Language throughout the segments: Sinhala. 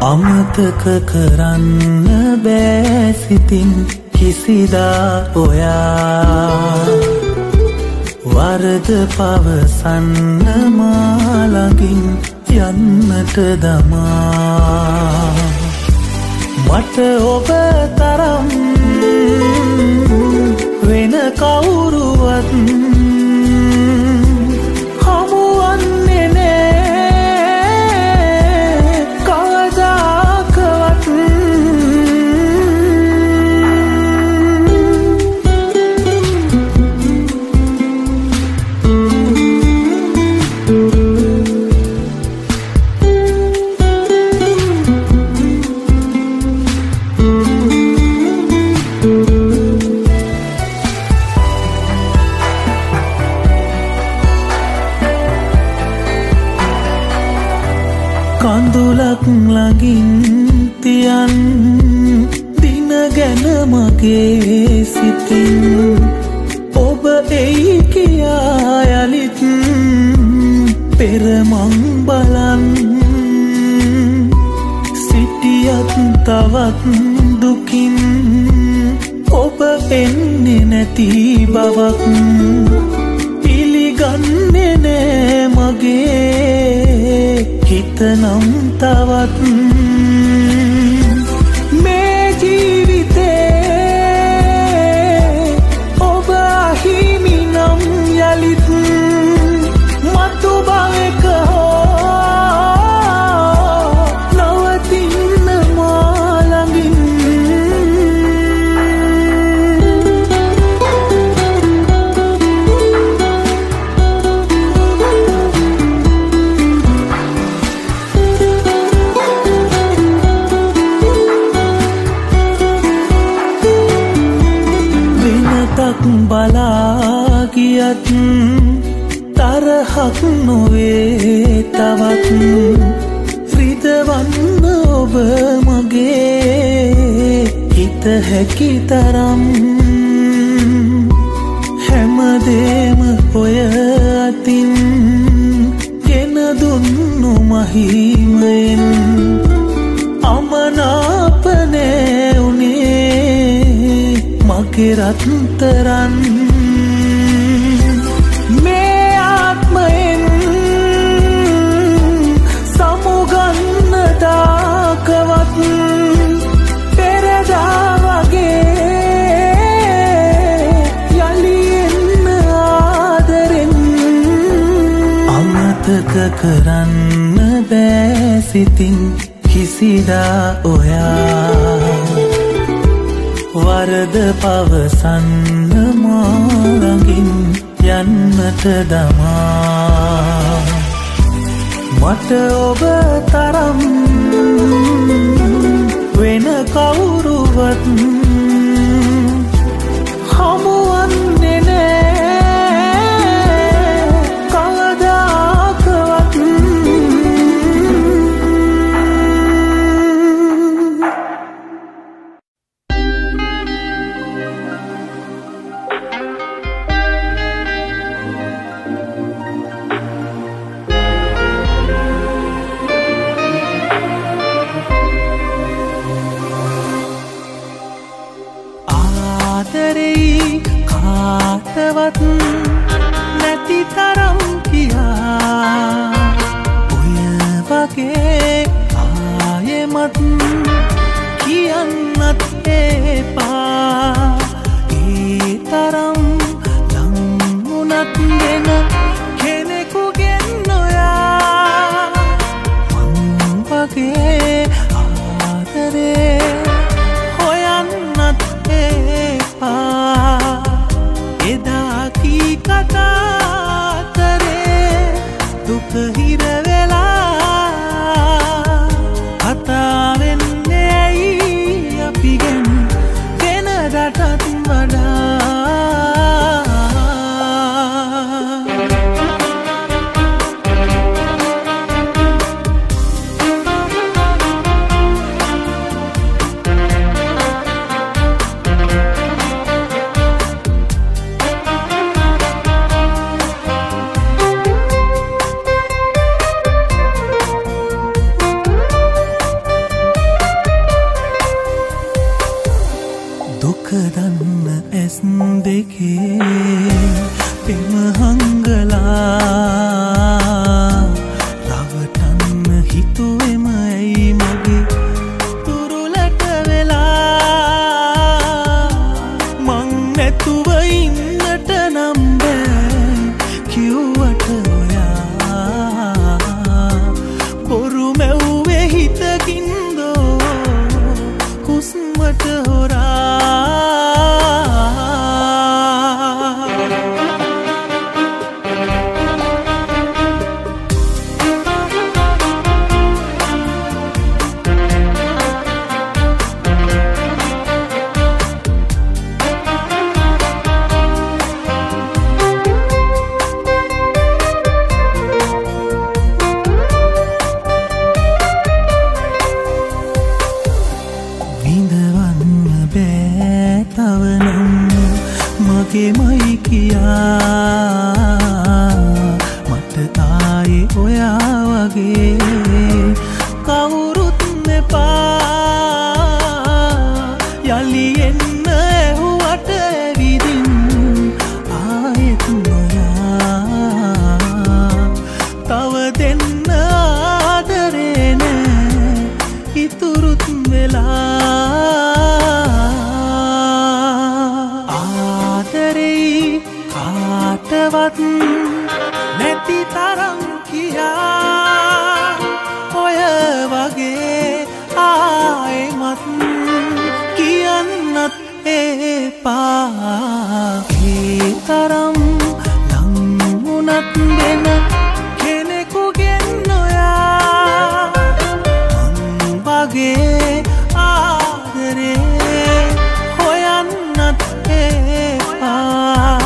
අමතක කරන්න බෑ සිතින් කිසිදා ඔයා වරද පවසන්න මා ළඟින් යන්නට දමා මට ඔබ තරම් වෙන කවුරුවත් හමුවන්නේ නෑ කවදාකවත් කඳුලක් ළඟින් තියන් දින ගැන මගේ සිතින් ඔබ එයි කියා යලිත් පෙර මං බලන් සිටියත් තවත් දුකින් ඔබ එන්නේ නැති බවක් පිළිගන්නේ නෑ මගේ හිතනම් තවත් මේ ජීවිතේ ඔබ අහිමි නම් යලිත් මතු භවයක නවතින්න මා ළඟින් බලා ගියත් තරහක් නොවේ තවත් රිදවන්න ඔබ මගේ හිත හැකි තරම් හැමදේම ඔය අතින් ගෙන දුන්නු මහිමයෙන් අමනාපනේ උනේ මගේ රත්තරන් මේ ආත්මයෙන් සමුගන්න දාකවත් පෙරදා වගේ යලි එන්න ආදරෙන් අමතක කරන්න බෑ සිතින් කිසිදා ඔයා වරද පවසන්න මා ළඟින් යන්නට දමා මට ඔබ තරම් වෙන කවුරුවත් හමුවන්නේ නෑ කවදාකවත් කාටවත් නැති තරම් කියා ඔය වගේ ආයෙමත් කියන්නත් එපා ඒ තරම් ලංුණත් දෙන කෙනෙකුගෙන් නොයා මං වගේ ආදරේ හොයන්නත් එපා එදා කී කතා කරේ දුක හිර වෙලා කතා වෙන්නේ ඇයි අපිගෙන් වෙනදටත් වඩා වගේ කවුරුත් මෙපා යලි එන්න ඇහුවට ඇවිදින් ආයෙත් නොයා තව දෙන්න ආදරේ නෑ ඉතුරුත් වෙලා ආදරේ කාටවත් නැති තරම් කියා ඔය වගේ ආයෙමත් කියන්නත් එපා ඒ තරම් ලං වුණත් වෙන කෙනෙකුගෙන් නොයා මං වගේ ආදරේ හොයන්නත් එපා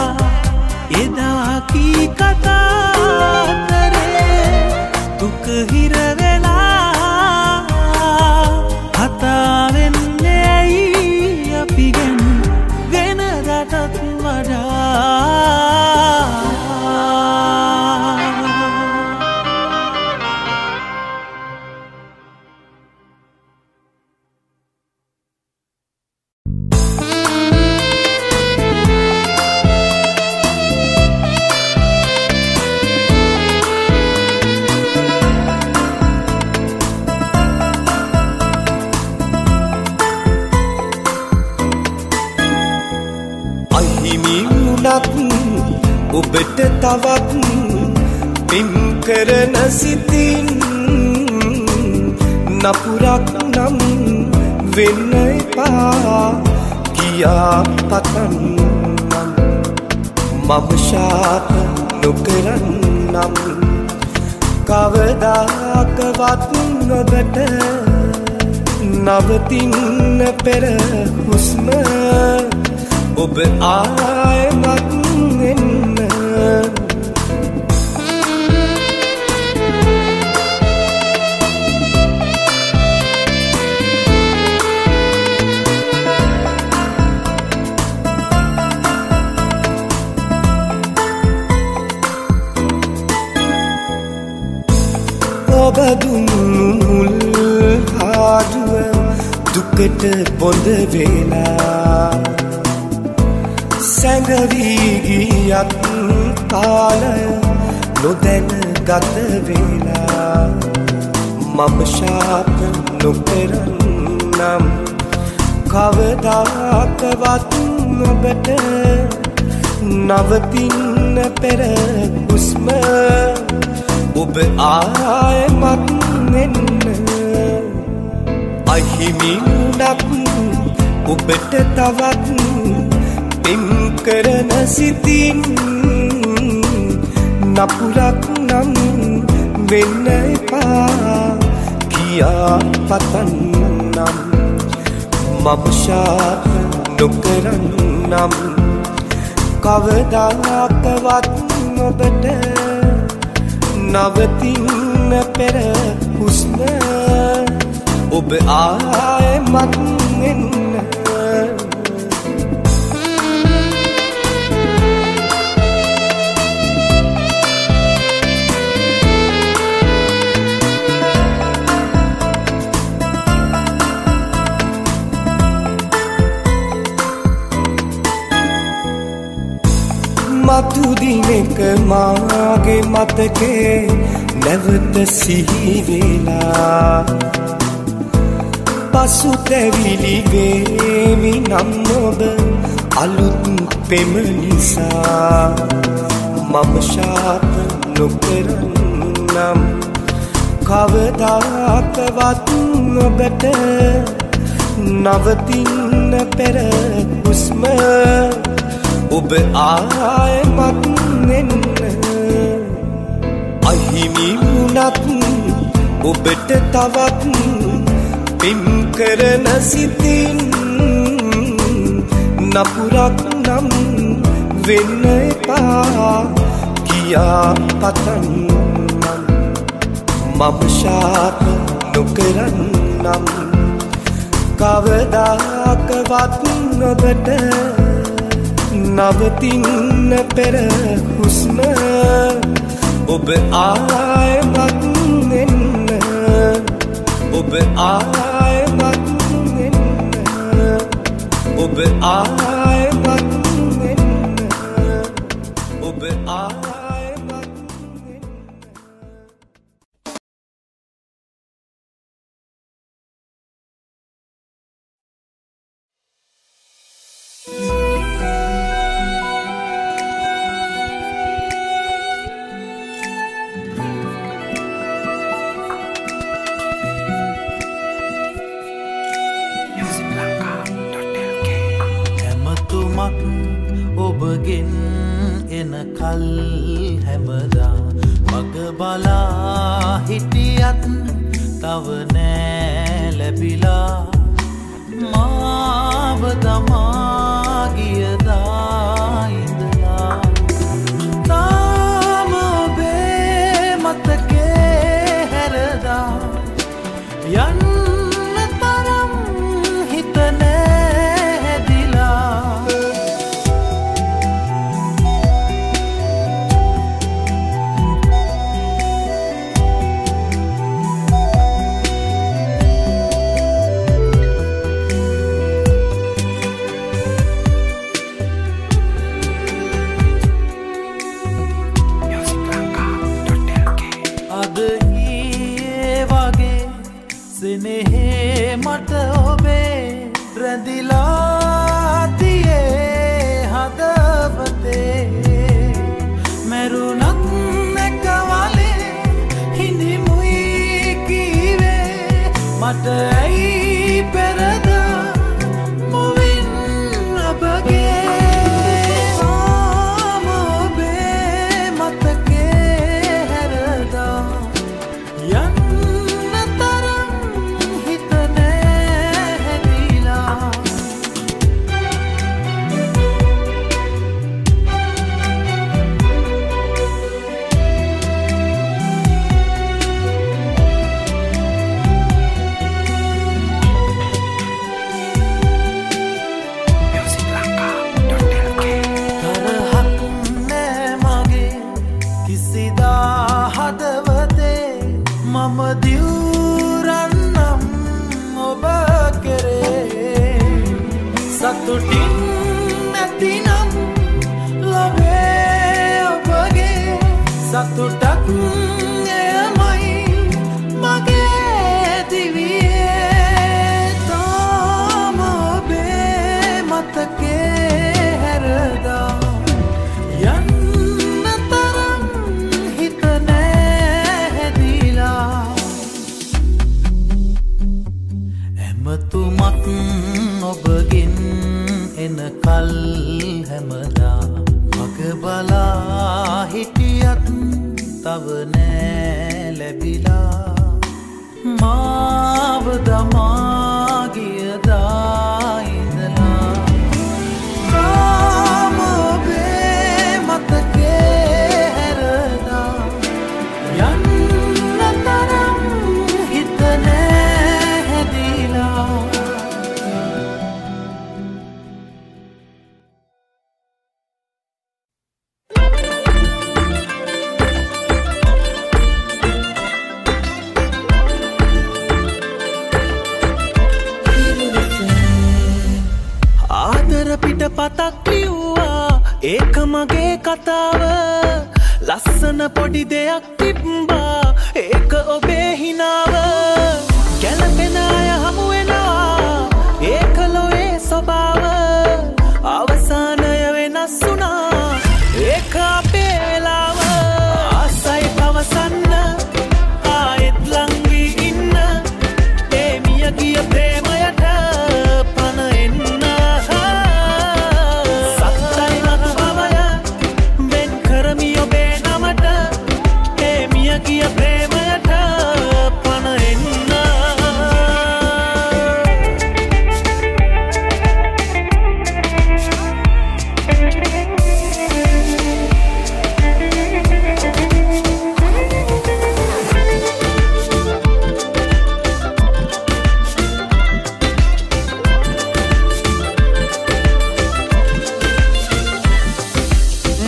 එදා කී කතා කරේ දුක හිර වෙලා කතා වෙන්නේ ඇයි අපිගෙන් වෙනදටත් වඩා ඔබට තවත් පින් කරන සිතින් නපුරක් නම් වෙන්න එපා කියා පතන්නම් මම ශාප නොකරන්නම් කවදාකවත් ඔබට නවතින්න පෙර හුස්ම ඔබ ආයෙමත් එන්න ඔබ දුන්නු මුල් හාදුව දුකට බොඳ වෙලා සැඟවී ගියත් කාලය නොදැන ගත වෙලා මම ශාප නොකරන්නම් කවදාකවත් ඔබට නවතින්න පෙර හුස්ම ඔබ ආයෙමත් එන්න අහිමි වුණත් ඔබට තවත් පින් කරන සිතින් නපුරක් නම් වෙන්න එපා කියා පතන්නම් මම ශාප නොකරන්නම් කවදාකවත් ඔබට නවතින්න පෙර හුස්ම ඔබ ආයෙමත් එන්න මතු දිනක මාගේ මතකේ නැවත සිහි වෙලා පසුතැවිලි වේමි නම් ඔබ අලුත් පෙම නිසා මම ශාප නොකරන්නම් කවදාකවත් ඔබට නවතින්න පෙර හුස්ම ඔබ ආයෙමත් එන්න අහිමි වුණත් ඔබට තවත් පින් කරන සිතින් නපුරක් නම් වෙන්න එපා කියා පතන්නම් මම ශාප නොකරන්නම් කවදාකවත් ඔබට නවතින්න පෙර හුස්ම ඔබ ආයෙමත් ඔබ ආයෙමත් එන්න ඔබ ආයෙමත් එන්න ඔබ ඔබගෙන් එනකල් හැමදා මග බලා හිටියත් තව නෑ ලැබිලා මාව දමා ගියදා ඉඳලා තාම ඔබේ මතකේ හැරදා යන්න තරම් හිත සෙනෙහේ මට ඔබේ රැඳිලා තියේ හදවතේ මැරුණත් නැකවලේ හිඳිමුයි කීවේ මට ඇයි පෙරද මුවින් ඔබගේ ආම ඔබේ මතකේ හැරදා යන්න මම දිවුරන්නම් ඔබ කෙරේ සතුටින් නැතිනම් ලබේ ඔබගේ සතුටක් එයමයි මගේ දිවියේ තාම ඔබේ මතකේ හැරදා තුමක් ඔබගෙන් එනකල් හැමදා මග බලා හිටියත් තව නෑ ලැබිලා මාව දමා ගියදා ඉඳලා තාම ඔබේ මතකේ හැරදා යන්න තරම් හිත නෑ හැදිලා පිට පතක් ලිව්වා ඒක මගේ කතාව ලස්සන පොඩි දෙයක් තිබ්බා ඒක ඔබේ හිනාව ගැලපෙන අය හමු වෙනවා ඒක ලොවේ ස්වභාව අවසානය වෙනස් වුණා ඒක අපේ වෙලාව ආසයි පවසන්න ආයෙත් ළඟ වී ඉන්න ඒ මිය ගිය ප්‍රේමයට පණ එන්න ප්‍රේමයට පණ එන්න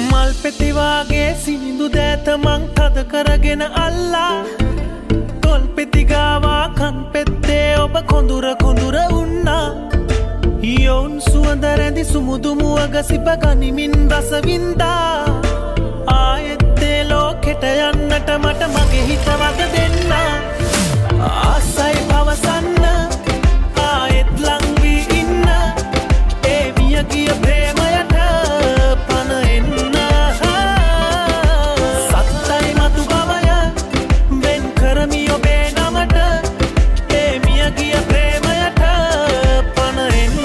මල් පෙති වාගේ සිනිඳු දෑත මං තද කරගෙන අල්ලා තොල් පෙති ගාවා කන් පෙත්ත ඔබ කොඳුර කොඳුර උන්නා යොවුන් සුවඳ රැඳි සුමුදු මුවග සිප ගනිමින් රස වින්දා ආයෙත් ඒ ලෝකෙට යන්නට මට මගේ හිතවත දෙන්න ආසයි පවසන්න ආයෙත් ලං වී ඉන්න ඒ මිය ගිය ප්‍රේමයට පන එන්න සත්තයි මතු බවය වෙන් කරමි ඔබේ නමට ඒ මිය ගිය ප්‍රේමයට පන එන්න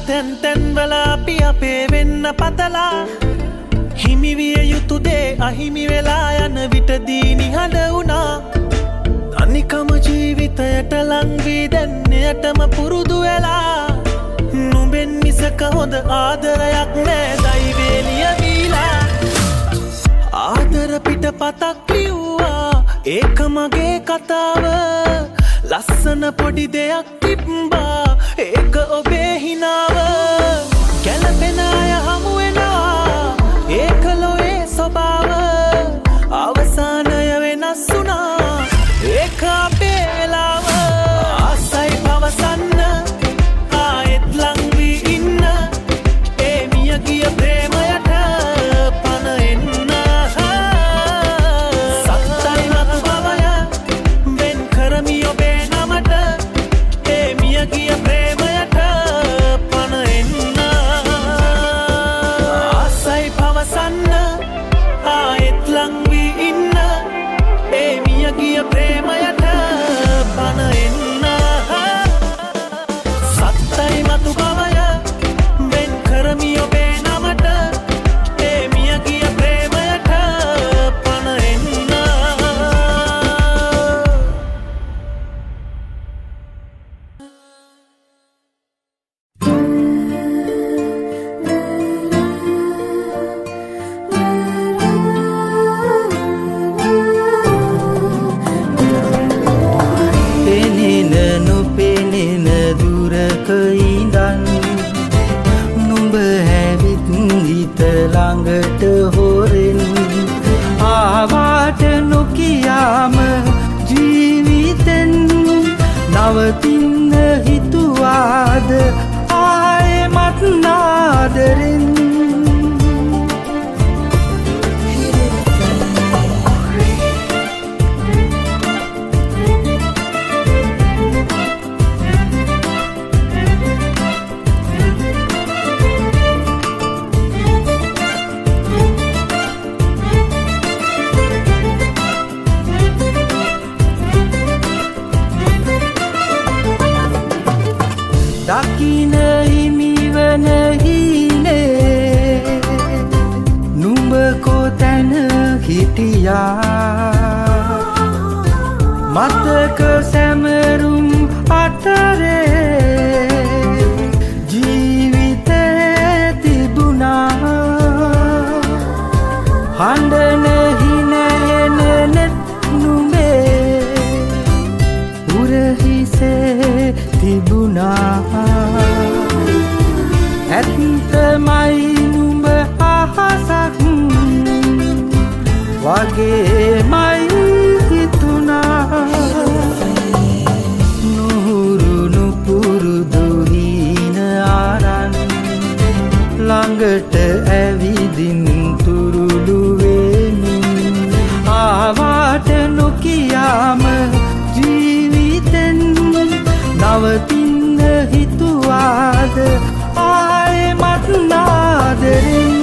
තැන් තැන්වල අපි අපේ වෙන්න පතලා හිමිවිය යුතු දේ අහිමි වෙලා යන විටදී නිහඬ වුණා තනිකම ජීවිතයට ලං වී දැන් එයටම පුරුදු වෙලා නුඹෙන් මිසක හොඳ ආදරයක් නෑ දෛවේ ලියවිලා ආදර පිටපතක් ලිව්වා ඒක මගේ කතාව ලස්සන පොඩි දෙයක් තිබ්බා ඒක ඔබේ හිනාව ගැලපෙන අය හමු වෙනවා ඒක ලොවේ ස්වභාව අවසානය වෙනස් වුණා ඒක අපේ වෙලාව ආසයි පවසන්න ආයෙත් ලං වී ඉන්න ඒ මිය ගිය ප්‍රේමයට පන එන්න සත්තයි මතු බවය වෙන් කරමි ඔබේ නමට ඒ මිය ගිය ප්‍රේමයට පන එන්න ආසයි පවසන්න ආයෙත් ලං වී ඉන්න ඒ මිය ගිය ප්‍රේමයට පන එන්න සත්තයි මතු බවය වෙන් කරමි ඔබේ නමට ඒ මිය ගිය ප්‍රේමයට පන එන්න පෙනෙන නොපෙනෙන දුරක ඉඳන් නුඹ හැවිත් හිත ළඟට හොරෙන් ආවාට නොකියාම ජීවිතෙන් නවතින්න හිතුවාද ආයෙමත් නාදරෙන් දකින හිමිවන හිනේ නුඹ කොතැන හිටියා මතක සැමරුම් අතරේ ජීවිතේ තිබුණා හඬන හිනයන නෙත් නුඹේ උරහිසේ තිබුණා ඇත්තමයි නුඹ අහසක් වගේමයි හිතුණා නුහුරුණු පුරුදු හීන ආරන් ළඟට ඇවිදින් තුරුළු වෙමින් ආවාට නොකියාම ජීවිතෙන් නවතින්න හිතුවාද ආයෙමත් නාදරෙන්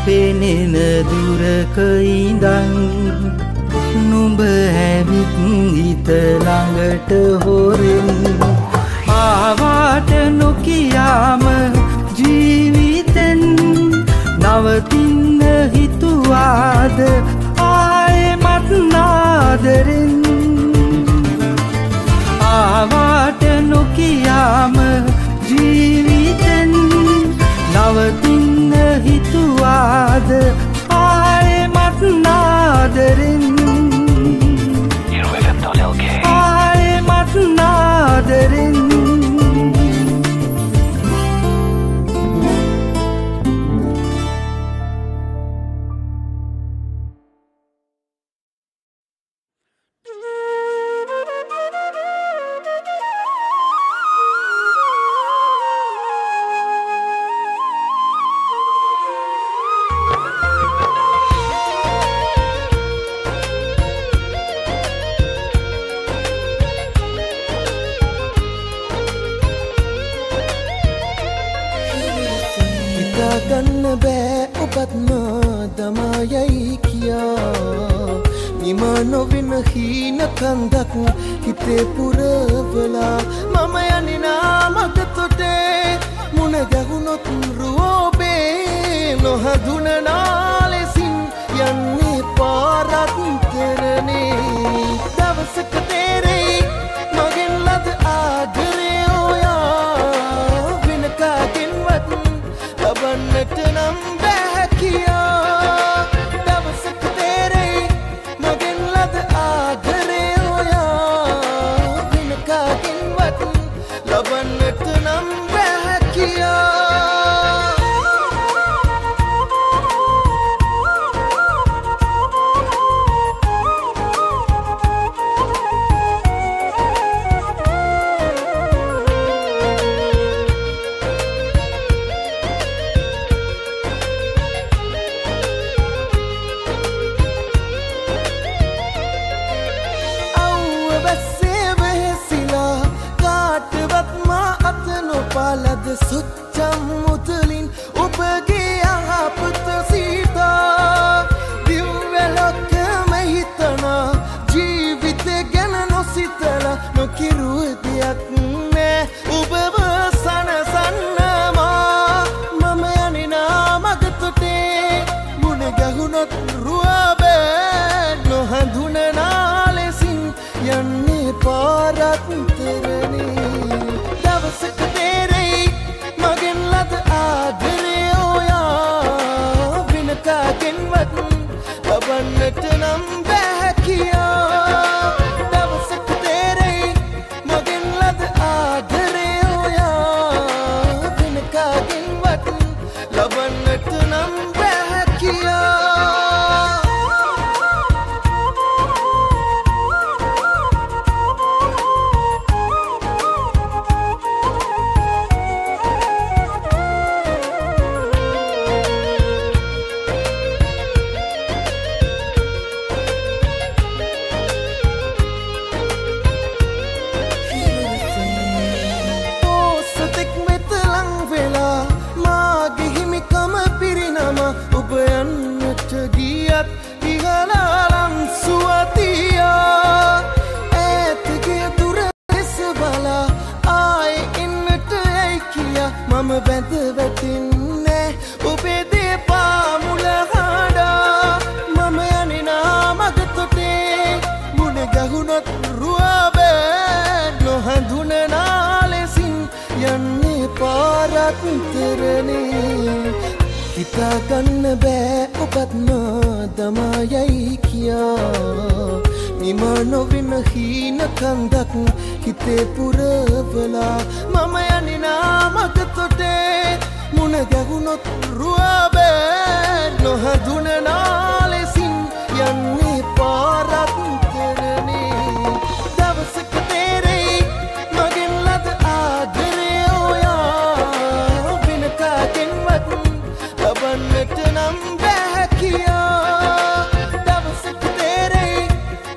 පෙනෙන දුරක ඉඳන් නුඹ ඇවිත් හිත ළඟට හොරෙන් ආවාට නොකියාම ජීවිතෙන් නවතින්න හිතුවාද ආයෙමත් නාදරෙන් ආවාට නොකියාම ජීවිතෙන් නවතින්න හිතුවාද ආයෙමත් නාදරෙන් ආයෙමත් නාදරෙන් ගන්න බෑ ඔබත්ම දමායයි කියා නිම නොවෙන හීන කන්දක් හිතේ පුරවලා මම යන්නා මග තොටේ මුණ ගැහුනොත් රුවෝබේ නොහඳුනනා ලෙසින් යන්නේ පාරක් කරනේ දවසක තේරෙයි මගෙන් ලද ආදරේ ඔයා වෙන කාගෙන්වත් ලබන්නට නම් බෑ කියා දවසක තේරෙයි මගෙන් ලද ආදරේ ඔයා වෙන කාගෙන්වත් ලබන්නට නම් බෑ කියා පාලද සුච්චම් මුතුලින් ඔබගේ යහපත සීතා දිව්වැලොක්කම හිතනා ජීවිතය ගැන නොසිතලා නොකිරුව දෙයක් නෑ ඔබව සනසන්නමා මම යන්නා මග තොටේ මුණ ගැහුනොත් රුවබෑ නොහඳුනනා ලෙසින් යන්නේ පාරක් තරනේ දවසක මගෙන් ලද ආදරේ ඔයා වෙන කාගෙන්වත් ලබන්නට නම් බෑ කියා දවසක තේරෙයි මගෙන් ලද ආදරේ ඔයා වෙන කාගෙන්වත් ලබන්නට නම් බෑ කියා ඔබ යන්නට ගියත් ඉහළලම් සුවතියා ඈතගේ දුර ලෙස බලා ආයෙ එන්නට ඇයි කියා මම බැඳ වැටෙන්නේ ඔබේ දෙපා මුල හඬා මම යන්නා මග තොටේ මුණ ගැහුනොත් රුවබෑ නොහඳුනනා ලෙසින් යන්නේ පාරක් තරනේ හිතාගන්න බෑ ඔබත්ම දමායයි කියා නිම නොවෙන හීන කන්දක් හිතේ පුරවලා මම යන්නා මග තොටේ මුණ ගැහුනොත් රුවබෑ නොහඳුනනා ලෙසින් යන්නේ පාරක් කරනේ දවසක තේරෙයි මගෙන් ලද ආදරේ ඔයා වෙන කාගෙන්වත් ලබන්නට නම් බෑ කියා දවසක තේරෙයි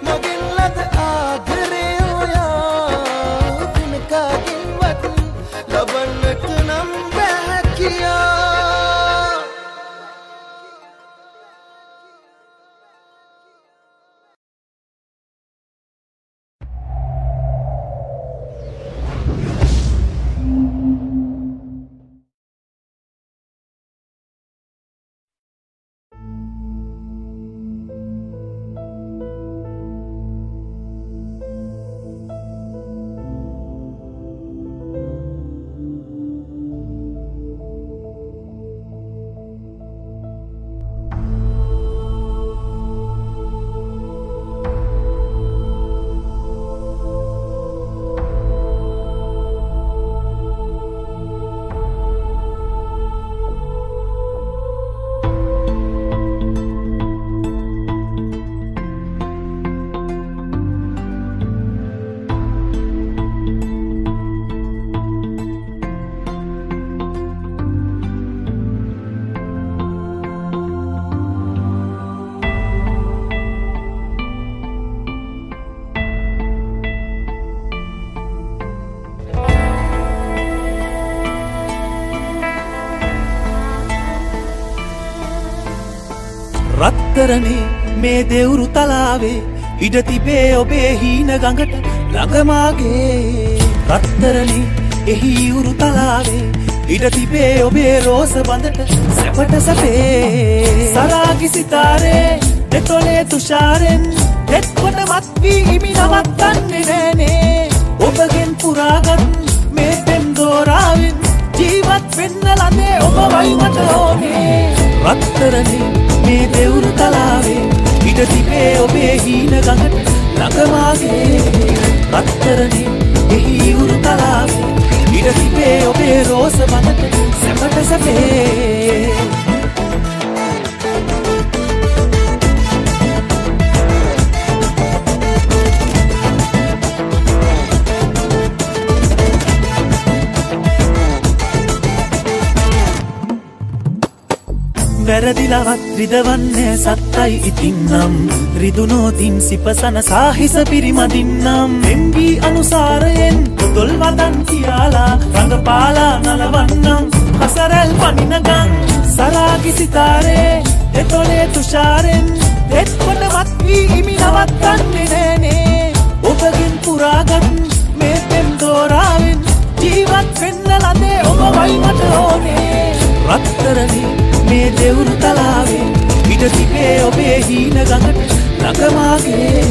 මගෙන් ලද ආදරේ ඔයා වෙන කාගෙන්වත් ලබන්නට නම් බෑ කියා රත්තරනේ මේ දෙවුරු තලාවේ ඉඩ තිබේ ඔබේ හීන ගඟට ළඟමාගේ රත්තරනේ එහි උරු තලාවේ ඉඩ තිබේ ඔබේ රෝස බඳට සැපට සැපේ සරාගි සිතාරේ දෙතොලේ තුෂාරෙන් දෙත්කොට මත් වී හිමි නවත්තන්නේ නෑනේ ඔබගෙන් පුරාගත් මේ පෙම් දෝරාවෙන් ජීවත් වෙන්න ලනේ ඔබ වයිමට ඕනේ රත්තරනේ මේ දෙවුරු තලාවේ ඉඩ තිබේ ඔබේ හීන ගඟට ළඟමාගේ රත්තරනේ එහි උරු තලාවේ ඉඩ තිබේ ඔබේ රෝස බඳට සැපට සැපේ වැරදිලවත් රිදවන්නේ සත්තයි ඉතින්නම් රිදුනෝතින් සිපසන සාහිස පිරිමදින්නම් එම්ගී අනුසාරයෙන් පොදොල් වදන් කියාලා රඟපාලා නලවන්නම් හසරැල් පනිනගන් සරාගි සිතාරේ දෙතොලේ තුෂාරෙන් දෙත්කොට මත් වී හිමි නවත්තන්නේ නෑනේ ඔබගෙන් පුරාගත් මේ පෙම් දෝරාවෙන් ජීවත් වෙන්න ලදේ ඔබ වයිමට ඕනේ රත්තරනේ මේ දෙවුරු තලාවේ ඉඩ තිබේ ඔබේ හීන ගඟට ළඟමාගේ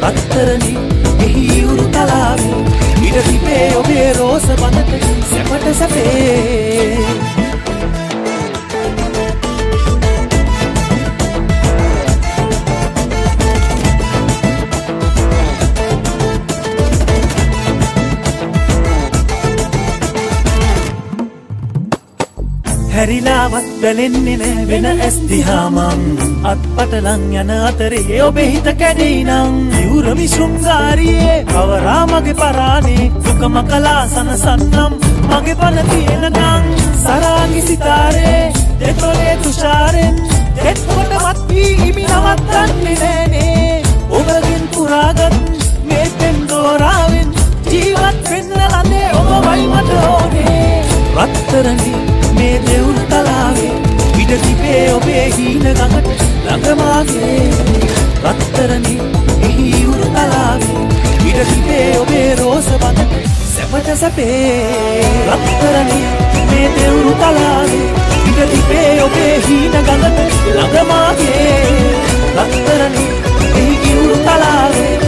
රත්තරනේ එහි උරු තලාවේ ඉඩ තිබේ ඔබේ රෝස බඳට සැපට සැපේ හැරිලාවත් බැලෙන්නේ නෑ වෙන ඇස් දිහාමං අත්පටලං යන අතරේ ඔබේ හිත කැඩෙයිනම් යුරමි ශෘංගාරියේ කවරා මගේ පරානේ දුකම කලා සනසන්නම් මගේ පන තියෙනකං සරාගි සිතාරේ දෙතොලේ තුෂාරෙන් දෙත්කොට මත් වී හිමි නවත්තන්නේ නෑනේ ඔබගෙන් පුරාගත් මේ පෙම් දෝරාවෙන් ජීවත් වෙන්න ලනේ ඔබ වයිමට ඕනේ රත්තරනේ මේ දෙවුරු තලාවේ ඉඩ තිබේ ඔබේ හීන ගඟට ළඟමාගේ රත්තරනේ එහි උරු තලාවේ ඉඩ තිබේ ඔබේ රෝස බඳට සැපට සැපේ රත්තරනේ මේ දෙවුරු තලාවේ ඉඩ තිබේ ඔබේ හීන ගඟට ළඟමාගේ රත්තරනේ එහි උරු තලාවේ